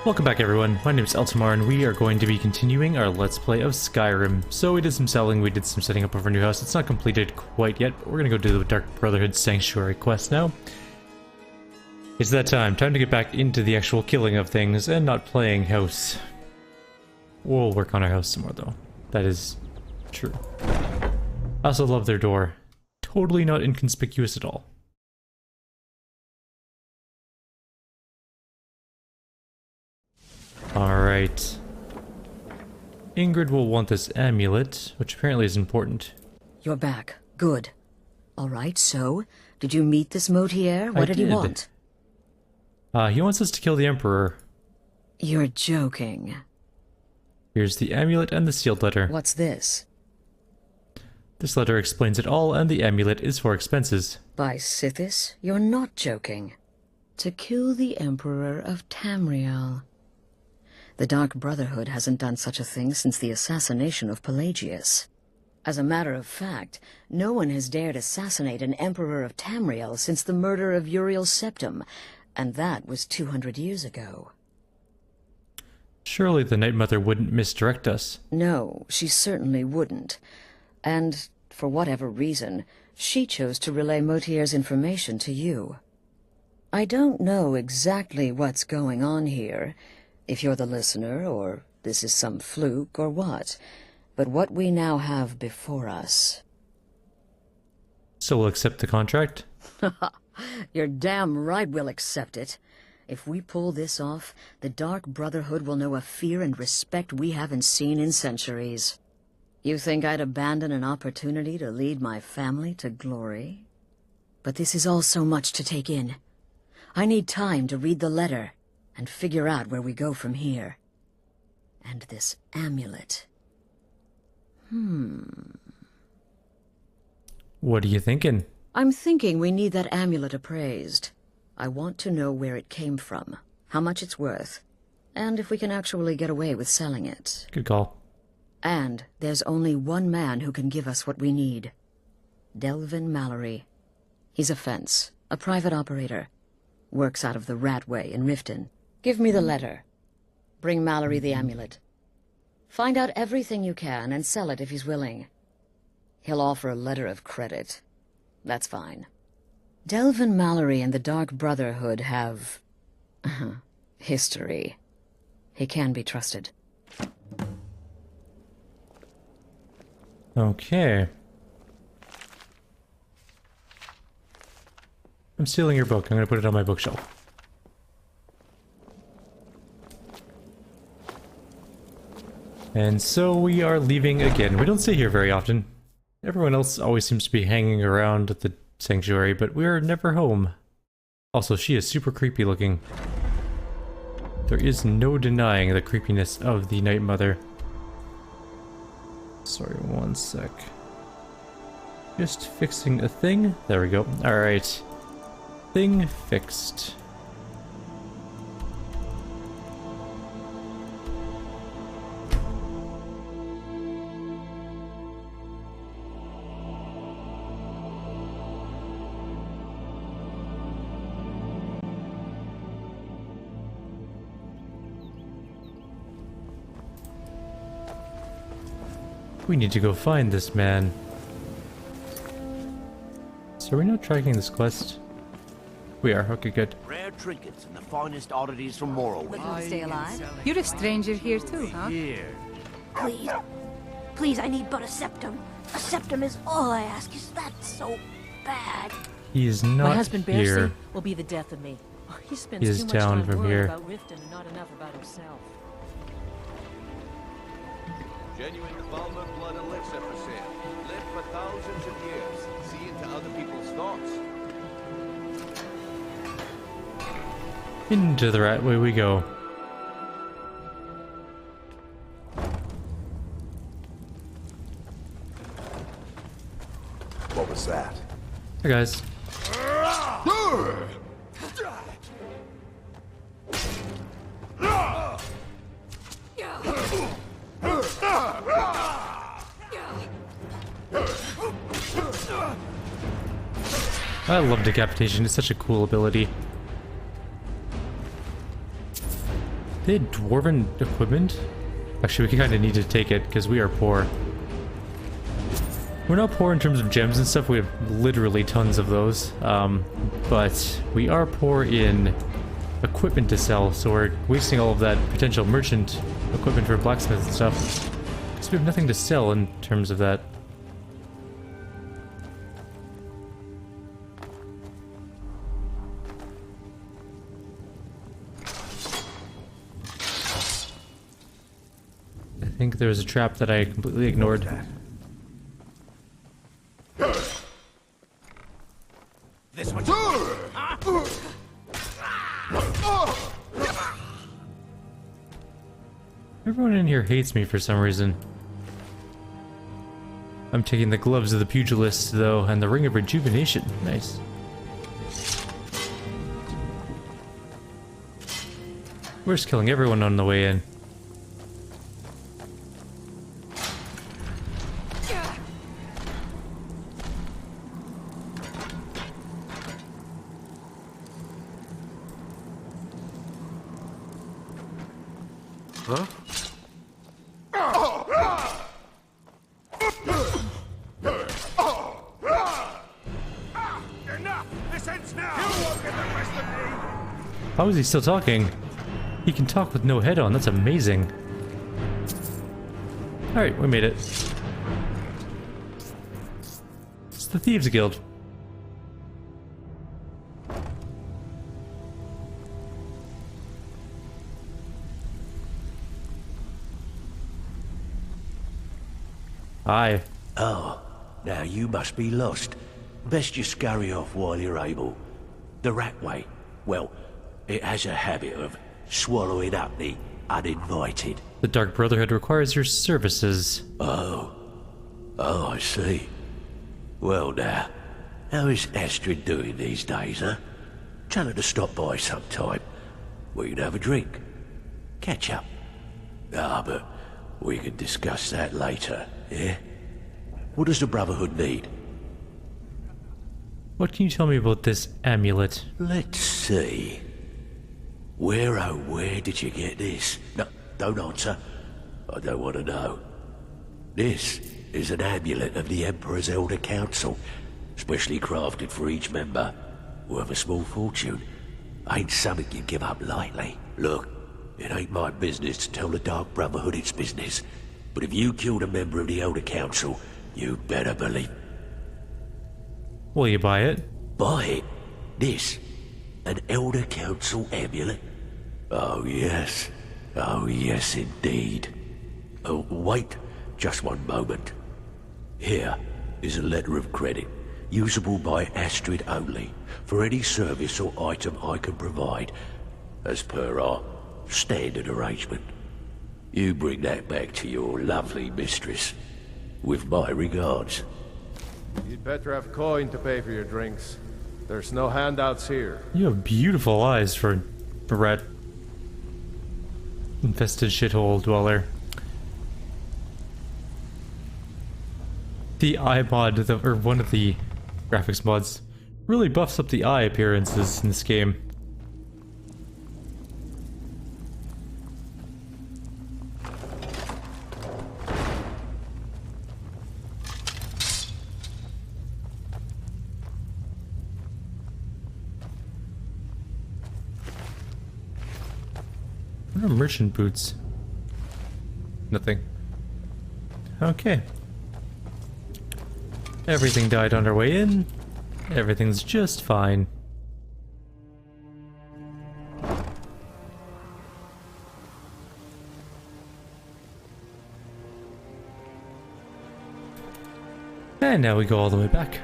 Welcome back everyone, my name is Eltimar and we are going to be continuing our Let's Play of Skyrim. So we did some selling, we did some setting up of our new house. It's not completed quite yet, but we're gonna go do the Dark Brotherhood Sanctuary quest now. It's that time to get back into the actual killing of things and not playing house. We'll work on our house some more though. That is true. I also love their door. Totally not inconspicuous at all. Alright. Ingrid will want this amulet, which apparently is important. You're back. Good. Alright, so, did you meet this Motier? What did he want? He wants us to kill the Emperor. You're joking. Here's the amulet and the sealed letter. What's this? This letter explains it all, and the amulet is for expenses. By Sithis, you're not joking. To kill the Emperor of Thamior. The Dark Brotherhood hasn't done such a thing since the assassination of Pelagius. As a matter of fact, no one has dared assassinate an Emperor of Thamior since the murder of Uriel Septim, and that was 200 years ago. Surely the Night Mother wouldn't misdirect us. No, she certainly wouldn't. And, for whatever reason, she chose to relay Motier's information to you. I don't know exactly what's going on here, if you're the listener, or this is some fluke, or what. But what we now have before us... So we'll accept the contract? You're damn right we'll accept it. If we pull this off, the Dark Brotherhood will know a fear and respect we haven't seen in centuries. You think I'd abandon an opportunity to lead my family to glory? But this is all so much to take in. I need time to read the letter and figure out where we go from here. And this amulet. What are you thinking? I'm thinking we need that amulet appraised. I want to know where it came from, how much it's worth, and if we can actually get away with selling it. Good call. And there's only one man who can give us what we need. Delvin Mallory. He's a fence, a private operator. Works out of the Ratway in Riften. Give me the letter. Bring Mallory the amulet. Find out everything you can and sell it if he's willing. He'll offer a letter of credit. That's fine. Delvin Mallory and the Dark Brotherhood have... history. He can be trusted. Okay. I'm stealing your book. I'm gonna put it on my bookshelf. And so we are leaving again. We don't stay here very often. Everyone else always seems to be hanging around at the sanctuary, but we're never home. Also, she is super creepy looking. There is no denying the creepiness of the Night Mother. Sorry, one sec. Just fixing a thing. There we go. Alright. Thing fixed. We need to go find this man. So are we not tracking this quest? We are. Okay, good. Rare trinkets and the finest oddities from Morrowind. Looking to stay alive? You're a stranger here too, huh? Here. Please. Please, I need but a septum. A septum is all I ask. Is that so bad? He is not My husband here. Bercy will be the death of me. He spends He is too much down time from worrying here. about Riften and not enough about himself. Genuine Kvalmer blood elixir for sale. Lived for thousands of years. See into other people's thoughts. Into the Ratway we go. What was that? Hey guys. I love decapitation, it's such a cool ability. They had dwarven equipment? Actually, we kind of need to take it because we are poor. We're not poor in terms of gems and stuff. We have literally tons of those. But we are poor in equipment to sell, so we're wasting all of that potential merchant equipment for blacksmiths and stuff. Because we have nothing to sell in terms of that. I think there was a trap that I completely ignored. This one. Everyone in here hates me for some reason. I'm taking the gloves of the pugilist, though, and the ring of rejuvenation. Nice. We're just killing everyone on the way in. Huh? Enough! This ends now! You won't get the best of me! How is he still talking? He can talk with no head on. That's amazing. Alright, we made it. It's the Thieves Guild. Hi. Oh, now you must be lost. Best you scurry off while you're able. The Ratway, well, it has a habit of swallowing up the uninvited. The Dark Brotherhood requires your services. Oh, I see. Well now, how is Astrid doing these days, huh? Tell her to stop by sometime. We can have a drink. Catch up. Ah, but we can discuss that later, yeah? What does the Brotherhood need? What can you tell me about this amulet? Let's see. Where, oh, where did you get this? No, don't answer. I don't want to know. This is an amulet of the Emperor's Elder Council, specially crafted for each member, worth a small fortune. Ain't something you give up lightly. Look, it ain't my business to tell the Dark Brotherhood its business, but if you killed a member of the Elder Council, you'd better believe. Will you buy it? Buy it? This? An Elder Council amulet? Oh yes indeed. Oh, wait, just one moment. Here is a letter of credit, usable by Astrid only, for any service or item I can provide, as per our standard arrangement. You bring that back to your lovely mistress, with my regards. You'd better have coin to pay for your drinks. There's no handouts here. You have beautiful eyes for a rat infested shithole dweller. The eye mod, or one of the graphics mods, really buffs up the eye appearances in this game. What are merchant boots? Nothing. Okay. Everything died on our way in. Everything's just fine. And now we go all the way back.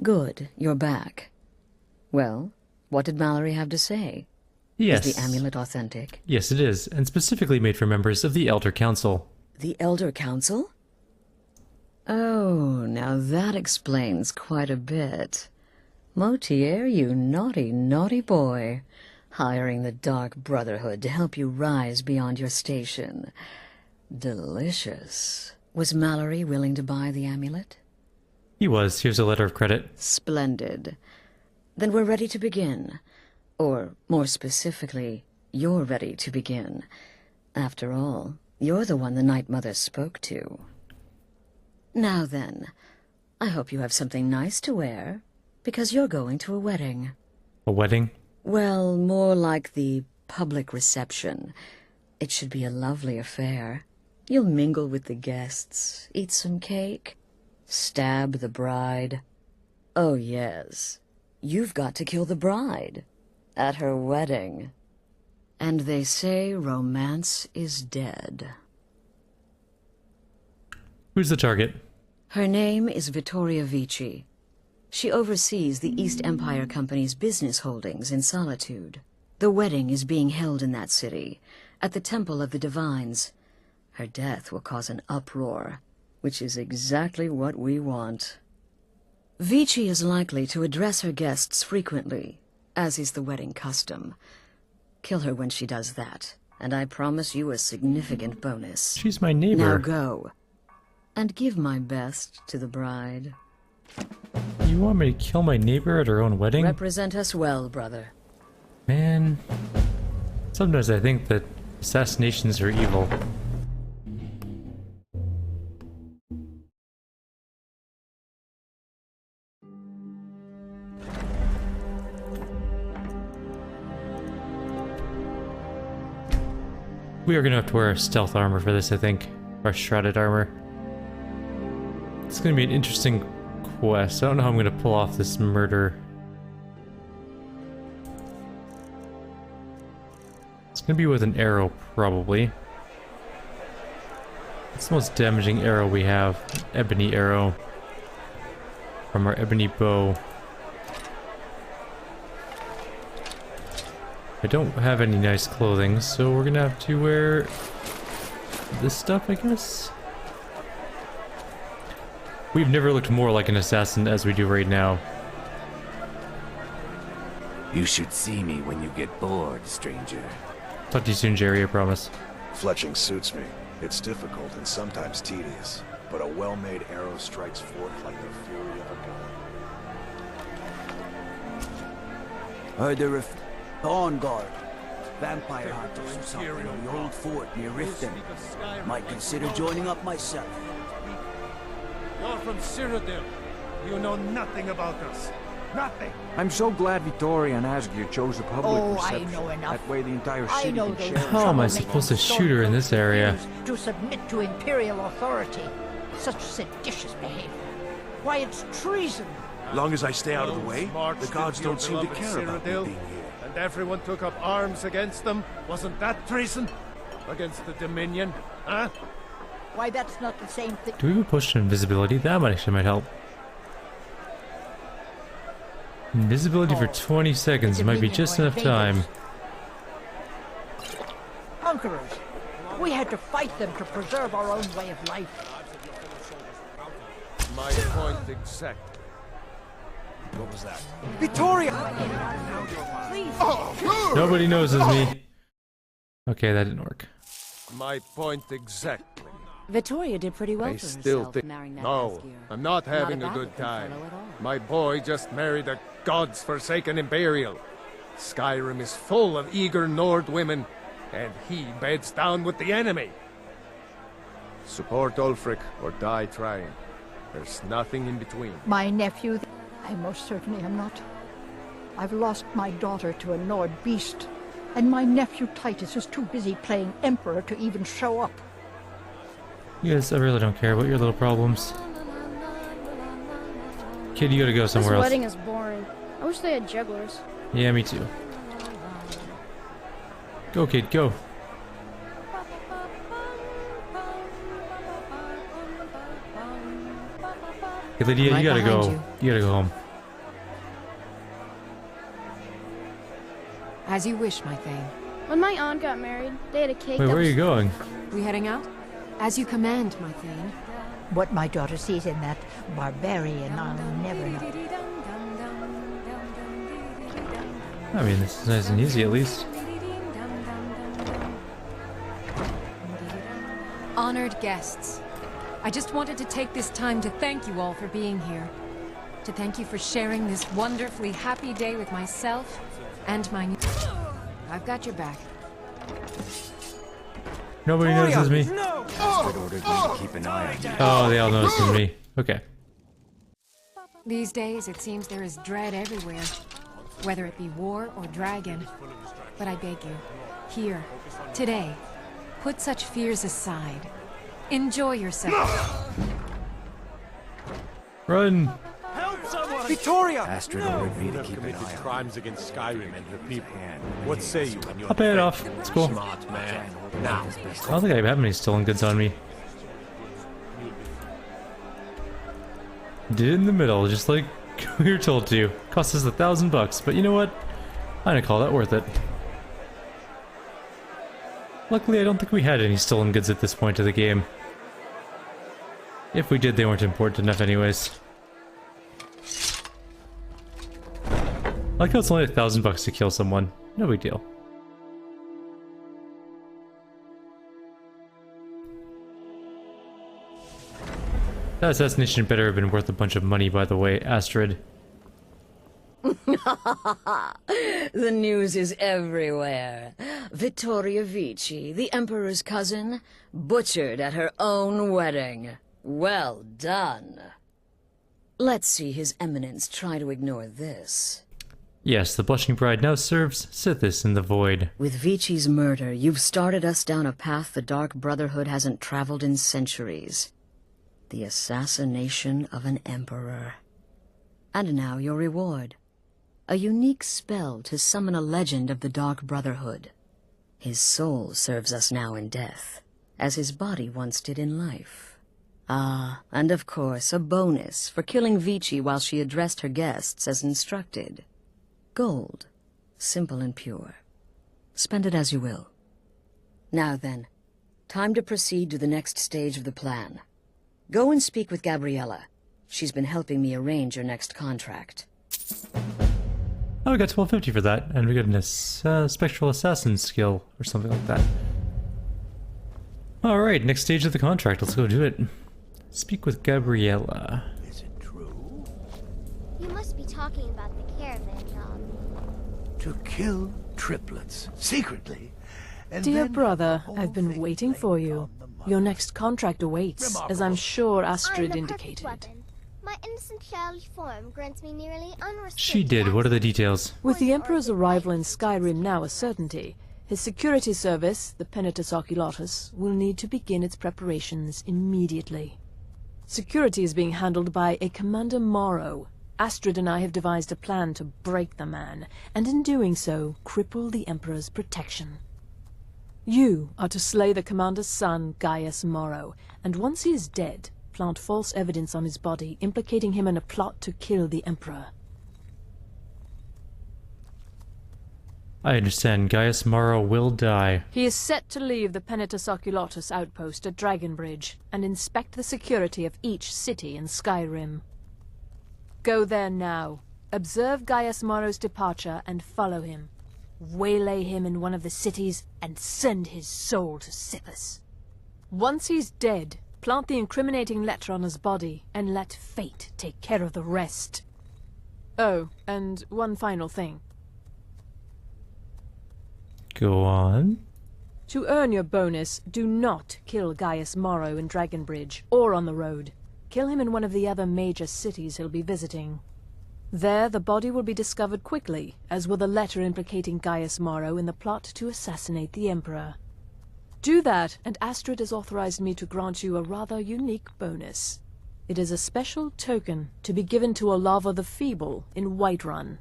Good, you're back. Well, what did Mallory have to say? Yes. Is the amulet authentic? Yes, it is, and specifically made for members of the Elder Council. The Elder Council? Oh, now that explains quite a bit. Motier, you naughty, naughty boy. Hiring the Dark Brotherhood to help you rise beyond your station. Delicious. Was Mallory willing to buy the amulet? He was. Here's a letter of credit. Splendid. Then we're ready to begin. Or, more specifically, you're ready to begin. After all, you're the one the Night Mother spoke to. Now then, I hope you have something nice to wear, because you're going to a wedding. A wedding? Well, more like the public reception. It should be a lovely affair. You'll mingle with the guests, eat some cake, stab the bride. Oh, yes. You've got to kill the bride. At her wedding. And they say romance is dead. Who's the target? Her name is Vittoria Vici. She oversees the East Empire Company's business holdings in Solitude. The wedding is being held in that city, at the Temple of the Divines. Her death will cause an uproar, which is exactly what we want. Vici is likely to address her guests frequently, as is the wedding custom. Kill her when she does that, and I promise you a significant bonus. She's my neighbor. Now go, and give my best to the bride. You want me to kill my neighbor at her own wedding? Represent us well, brother. Man, sometimes I think that assassinations are evil. We are gonna have to wear our stealth armor for this, I think. Our shrouded armor. It's gonna be an interesting quest. I don't know how I'm gonna pull off this murder. It's gonna be with an arrow, probably. It's the most damaging arrow we have. Ebony arrow. From our ebony bow. I don't have any nice clothing, so we're gonna have to wear this stuff, I guess? We've never looked more like an assassin as we do right now. You should see me when you get bored, stranger. Talk to you soon, Jerry, I promise. Fletching suits me. It's difficult and sometimes tedious, but a well-made arrow strikes forth like the fury of a gun. Heard the Dawn Guard. Vampire hunters or something in the old fort near Riften. Might consider joining up myself. You're from Cyrodiil. You know nothing about us. Nothing. I'm so glad Vittoria and Asgeir chose a public reception. I know enough. That way the entire city know can those share. How am I supposed to shoot her in this area? To submit to imperial authority. Such seditious behavior. Why, it's treason. Long as I stay out of the way, the gods don't seem to care about me being here. And everyone took up arms against them. Wasn't that treason? Against the Dominion, huh? Why, that's not the same thing. Do we push to invisibility? That actually might help. Invisibility for 20 seconds might be just enough time. Conquerors. We had to fight them to preserve our own way of life. My point exact. What was that? Vittoria! Nobody notices me. Okay, that didn't work. My point exactly. Vittoria did pretty well I for still herself, think... marrying that No, Asgeir. I'm not having a bad good looking time. fellow at all. My boy just married a god's-forsaken Imperial. Skyrim is full of eager Nord women, and he beds down with the enemy. Support Ulfric or die trying. There's nothing in between. My nephew... I most certainly am not. I've lost my daughter to a Nord beast, and my nephew Titus is too busy playing Emperor to even show up. Yes, I really don't care about your little problems. Kid, you gotta go somewhere This else. wedding is boring. I wish they had jugglers. Yeah, me too. Go, kid, go. Hey, Lydia, Right you gotta behind go. you. You gotta go home. As you wish, my Thane. When my aunt got married, they had a cake. Wait, where are you going? We heading out? As you command, my Thane. What my daughter sees in that barbarian, I'll never know. I mean, this is nice and easy at least. Honored guests, I just wanted to take this time to thank you all for being here. To thank you for sharing this wonderfully happy day with myself and my new... I've got your back. Nobody notices me. Astrid ordered me to keep an eye on you. Oh, they all notices me. Okay. These days, it seems there is dread everywhere. Whether it be war or dragon. But I beg you, here, today, put such fears aside. Enjoy yourself. Run! Victoria! Astrid ordered me to keep an eye on crimes against Skyrim and her people. What say you when you're I'll pay it off. It's cool. smart man? Now, I don't think I have any stolen goods on me. Did it in the middle, just like we were told to. Cost us $1,000, but you know what? I'm gonna call that worth it. Luckily, I don't think we had any stolen goods at this point of the game. If we did, they weren't important enough anyways. I like how it's only $1,000 to kill someone. No big deal. That assassination better have been worth a bunch of money, by the way, Astrid. The news is everywhere. Vittoria Vici, the Emperor's cousin, butchered at her own wedding. Well done. Let's see His Eminence try to ignore this. Yes, the Blushing Bride now serves Sithis in the Void. With Vici's murder, you've started us down a path the Dark Brotherhood hasn't traveled in centuries. The assassination of an Emperor. And now your reward. A unique spell to summon a legend of the Dark Brotherhood. His soul serves us now in death, as his body once did in life. Ah, and of course, a bonus for killing Vici while she addressed her guests as instructed. Gold. Simple and pure. Spend it as you will. Now then, time to proceed to the next stage of the plan. Go and speak with Gabriella. She's been helping me arrange your next contract. Oh, we got 1250 for that, and we got a Spectral Assassin skill, or something like that. Alright, next stage of the contract, let's go do it. Speak with Gabriella. Is it true? You must be talking about the caravan job. To kill triplets, secretly, and Dear then brother, the whole I've been thing waiting blamed for you. on the mother. Your next contract awaits, as I'm sure Astrid I'm the perfect indicated. weapon. My innocent childish form grants me nearly unrestricted She did, what are the details? With the Emperor's arrival in Skyrim now a certainty, his security service, the Penitus Oculatus, will need to begin its preparations immediately. Security is being handled by a Commander Maro. Astrid and I have devised a plan to break the man, and in doing so, cripple the Emperor's protection. You are to slay the Commander's son, Gaius Maro, and once he is dead, plant false evidence on his body, implicating him in a plot to kill the Emperor. I understand, Gaius Maro will die. He is set to leave the Penitus Oculatus outpost at Dragonbridge and inspect the security of each city in Skyrim. Go there now, observe Gaius Maro's departure and follow him. Waylay him in one of the cities and send his soul to Sithis. Once he's dead, plant the incriminating letter on his body and let fate take care of the rest. Oh, and one final thing. Go on. To earn your bonus, do not kill Gaius Maro in Dragonbridge or on the road. Kill him in one of the other major cities he'll be visiting. There, the body will be discovered quickly, as will the letter implicating Gaius Maro in the plot to assassinate the Emperor. Do that, and Astrid has authorized me to grant you a rather unique bonus. It is a special token to be given to Olava the Feeble in Whiterun.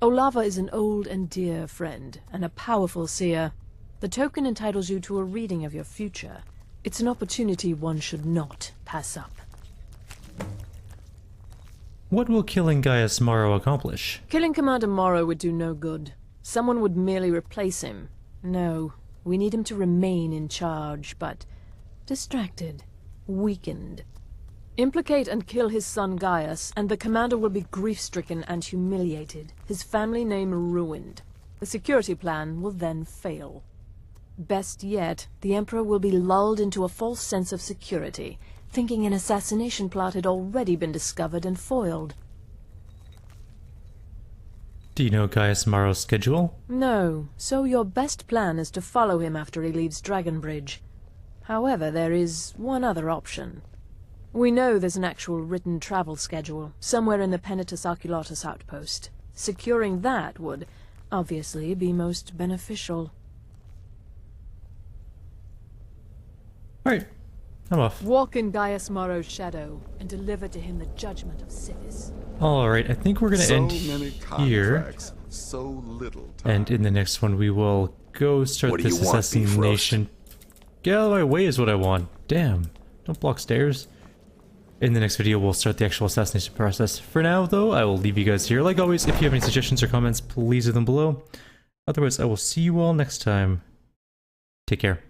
Olava is an old and dear friend, and a powerful seer. The token entitles you to a reading of your future. It's an opportunity one should not pass up. What will killing Gaius Maro accomplish? Killing Commander Maro would do no good. someone would merely replace him. No, we need him to remain in charge, but distracted, weakened. Implicate and kill his son Gaius, and the commander will be grief-stricken and humiliated, his family name ruined. The security plan will then fail. Best yet, the Emperor will be lulled into a false sense of security, thinking an assassination plot had already been discovered and foiled. Do you know Gaius Maro's schedule? No, so your best plan is to follow him after he leaves Dragonbridge. However, there is one other option. We know there's an actual written travel schedule, somewhere in the Penitus Oculatus outpost. Securing that would, obviously, be most beneficial. Alright, I'm off. Walk in Gaius Maro's shadow, and deliver to him the judgment of Sivis. Alright, I think we're gonna end here. So little time. And in the next one we will go start this assassination. Get out of my way is what I want. Damn. Don't block stairs. In the next video we'll start the actual assassination process. For now though, I will leave you guys here. Like always, if you have any suggestions or comments, please leave them below. Otherwise, I will see you all next time. Take care.